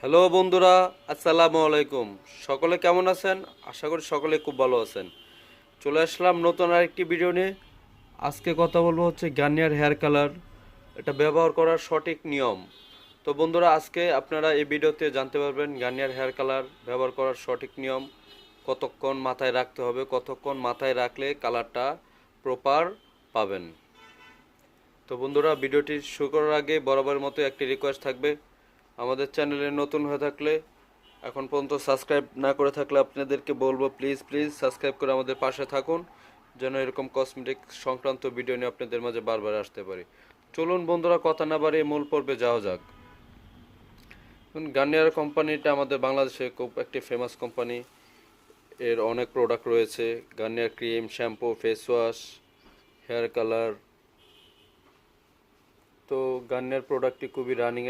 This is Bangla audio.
হ্যালো বন্ধুরা, আসসালামু আলাইকুম। সকলে কেমন আছেন? আশা করি সকলে খুব ভালো আছেন। চলে আসলাম নতুন আরেকটি ভিডিও নিয়ে। আজকে কথা বলবো হচ্ছে গার্নিয়ার হেয়ার কালার, এটা ব্যবহার করার সঠিক নিয়ম। তো বন্ধুরা, আজকে আপনারা এই ভিডিওতে জানতে পারবেন গার্নিয়ার হেয়ার কালার ব্যবহার করার সঠিক নিয়ম, কতক্ষণ মাথায় রাখতে হবে, কতক্ষণ মাথায় রাখলে কালারটা প্রপার পাবেন। তো বন্ধুরা, ভিডিওটি শুরু করার আগে বরাবরের মতো একটি রিকোয়েস্ট থাকবে, আমাদের চ্যানেলে নতুন হয়ে থাকলে এখন পর্যন্ত সাবস্ক্রাইব না করে থাকলে আপনাদেরকে বলবো প্লিজ প্লিজ সাবস্ক্রাইব করে আমাদের পাশে থাকুন, যেন এরকম কসমেটিক সংক্রান্ত ভিডিও নিয়ে আপনাদের মাঝে বারবার আসতে পারি। চলুন বন্ধুরা, কথা না বাড়িয়ে মূল পর্বে যাওয়া যাক। গার্নিয়ার কোম্পানিটা আমাদের বাংলাদেশে খুব একটি ফেমাস কোম্পানি। এর অনেক প্রোডাক্ট রয়েছে, Garnier cream, shampoo, face wash, hair colour. তো গার্নিয়ার প্রোডাক্টটি খুবই রানিং